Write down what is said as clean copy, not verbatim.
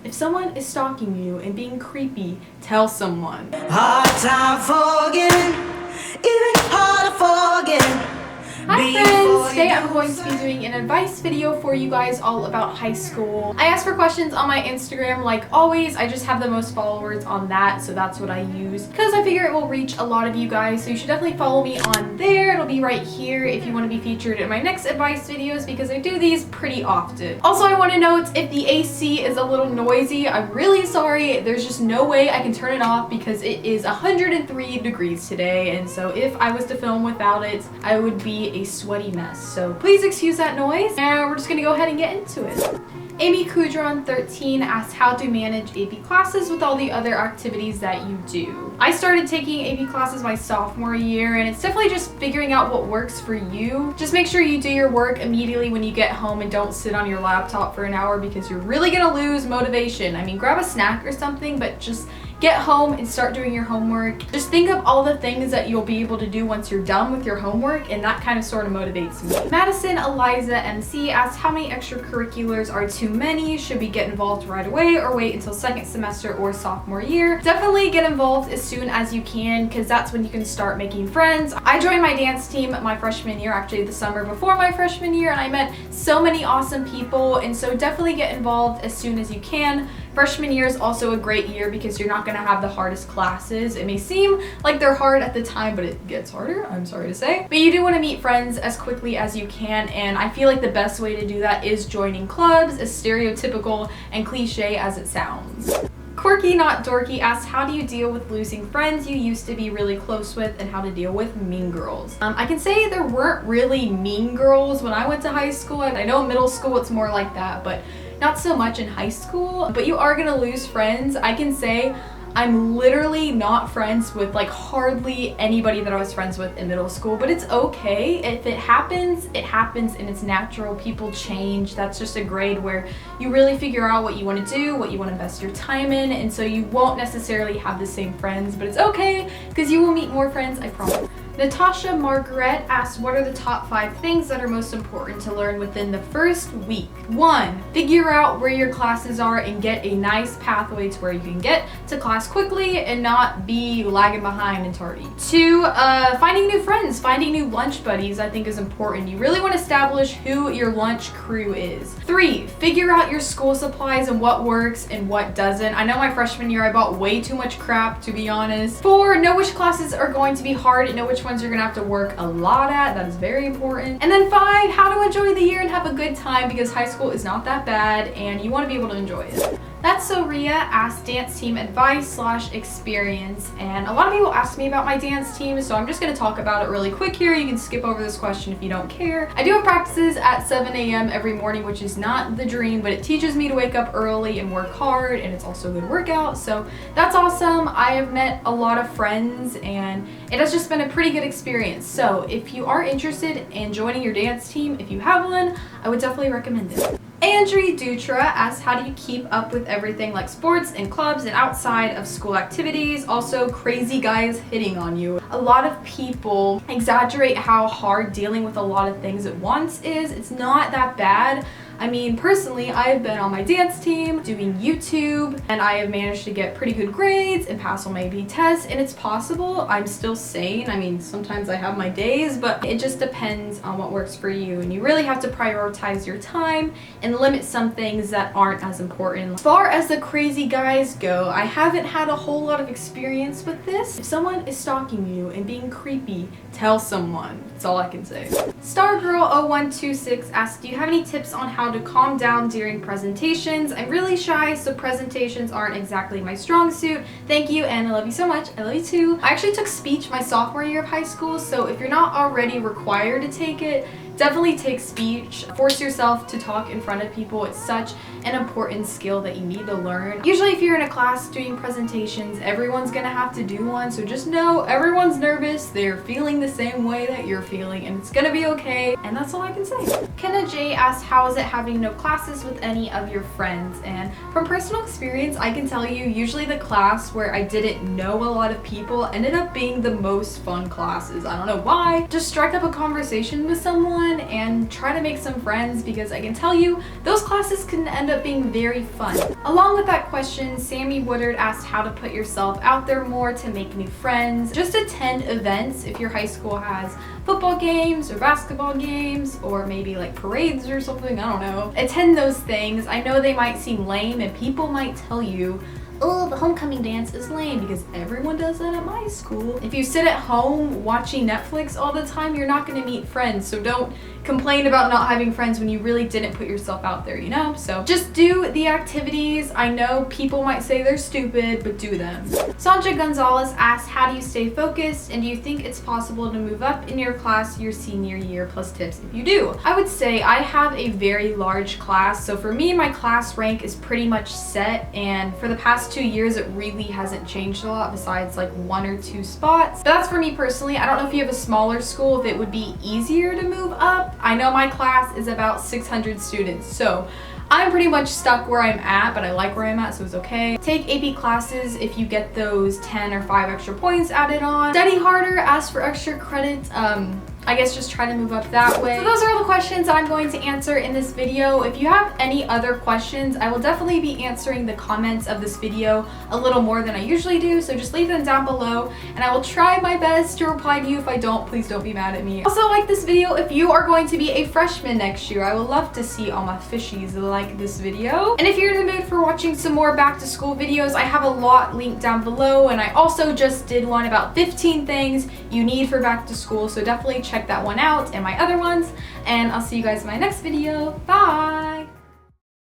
If someone is stalking you and being creepy, tell someone. Hard time forgetting, even harder forgetting. Hi friends! Today I'm going to be doing an advice video for you guys all about high school. I asked for questions on my Instagram like always. I just have the most followers on that, so that's what I use because I figure it will reach a lot of you guys, so you should definitely follow me on there. It'll be right here if you want to be featured in my next advice videos because I do these pretty often. Also, I want to note if the AC is a little noisy, I'm really sorry. There's just no way I can turn it off because it is 103 degrees today, and so if I was to film without it, I would be a sweaty mess. So please excuse that noise, and we're just gonna go ahead and get into it. Amy Kudron 13 asked how to manage AP classes with all the other activities that you do. I started taking AP classes my sophomore year, and it's definitely just figuring out what works for you. Just make sure you do your work immediately when you get home and don't sit on your laptop for an hour because you're really gonna lose motivation. I mean, grab a snack or something, but just get home and start doing your homework. Just think of all the things that you'll be able to do once you're done with your homework, and that kind of sort of motivates me. Madison Eliza MC asked how many extracurriculars are too many? Should we get involved right away or wait until second semester or sophomore year? Definitely get involved as soon as you can because that's when you can start making friends. I joined my dance team my freshman year, actually the summer before my freshman year, and I met so many awesome people, and so definitely get involved as soon as you can. Freshman year is also a great year because you're not going to have the hardest classes. It may seem like they're hard at the time, but it gets harder, I'm sorry to say. But you do want to meet friends as quickly as you can, and I feel like the best way to do that is joining clubs, as stereotypical and cliche as it sounds. Quirky Not Dorky asks, how do you deal with losing friends you used to be really close with and how to deal with mean girls? I can say there weren't really mean girls when I went to high school. I know middle school it's more like that, but not so much in high school. But you are gonna lose friends. I can say I'm literally not friends with like hardly anybody that I was friends with in middle school, but it's okay. If it happens and it's natural. People change. That's just a grade where you really figure out what you want to do, what you want to invest your time in, and so you won't necessarily have the same friends, but it's okay because you will meet more friends, I promise. Natasha Margaret asked, what are the top 5 things that are most important to learn within the first week? 1, figure out where your classes are and get a nice pathway to where you can get to class quickly and not be lagging behind and tardy. 2, finding new friends, finding new lunch buddies I think is important. You really want to establish who your lunch crew is. 3, figure out your school supplies and what works and what doesn't. I know my freshman year I bought way too much crap, to be honest. 4, know which classes are going to be hard and know which ones you're gonna have to work a lot at. That is very important. And then 5, how to enjoy the year and have a good time because high school is not that bad and you want to be able to enjoy it. That's So Ria asked dance team advice / experience, and a lot of people ask me about my dance team, so I'm just going to talk about it really quick here. You can skip over this question if you don't care. I do have practices at 7 a.m. every morning, which is not the dream, but it teaches me to wake up early and work hard, and it's also a good workout, so that's awesome. I have met a lot of friends, and it has just been a pretty good experience. So if you are interested in joining your dance team, if you have one, I would definitely recommend it. Andrea Dutra asks, how do you keep up with everything like sports and clubs and outside of school activities? Also, crazy guys hitting on you. A lot of people exaggerate how hard dealing with a lot of things at once is. It's not that bad. I mean, personally, I've been on my dance team doing YouTube, and I have managed to get pretty good grades and pass all my AP tests, and it's possible. I'm still sane. I mean, sometimes I have my days, but it just depends on what works for you, and you really have to prioritize your time and limit some things that aren't as important. As far as the crazy guys go, I haven't had a whole lot of experience with this. If someone is stalking you and being creepy, tell someone. That's all I can say. Stargirl0126 asked, do you have any tips on how to calm down during presentations? I'm really shy, so presentations aren't exactly my strong suit. Thank you, and I love you so much. I love you too. I actually took speech my sophomore year of high school, so if you're not already required to take it, definitely take speech. Force yourself to talk in front of people. It's such an important skill that you need to learn. Usually if you're in a class doing presentations, everyone's gonna have to do one, so just know everyone's nervous, they're feeling the same way that you're feeling, and it's gonna be okay, and that's all I can say. Kenna J asked, how is it having no classes with any of your friends? And from personal experience, I can tell you, usually the class where I didn't know a lot of people ended up being the most fun classes. I don't know why. Just strike up a conversation with someone fun and try to make some friends, because I can tell you those classes can end up being very fun. Along with that question, Sammy Woodard asked how to put yourself out there more to make new friends. Just attend events if your high school has football games or basketball games or maybe like parades or something, I don't know. Attend those things. I know they might seem lame and people might tell you, oh, the homecoming dance is lame, because everyone does that at my school. If you sit at home watching Netflix all the time, you're not going to meet friends. So don't complain about not having friends when you really didn't put yourself out there, you know? So just do the activities. I know people might say they're stupid, but do them. Sandra Gonzalez asked, how do you stay focused, and do you think it's possible to move up in your class your senior year, plus tips if you do? I would say I have a very large class. So for me, my class rank is pretty much set, and for the past 2 years it really hasn't changed a lot besides like 1 or 2 spots. But that's for me personally. I don't know if you have a smaller school if it would be easier to move up. I know my class is about 600 students, so I'm pretty much stuck where I'm at, but I like where I'm at, so it's okay. Take AP classes if you get those 10 or 5 extra points added on. Study harder, ask for extra credits. I guess just try to move up that way. So those are all the questions I'm going to answer in this video. If you have any other questions, I will definitely be answering the comments of this video a little more than I usually do, so just leave them down below and I will try my best to reply to you. If I don't, please don't be mad at me. Also, like this video if you are going to be a freshman next year. I would love to see all my fishies like this video. And if you're in the mood for watching some more back to school videos, I have a lot linked down below, and I also just did one about 15 things you need for back to school, so definitely check that one out and my other ones, and I'll see you guys in my next video. Bye!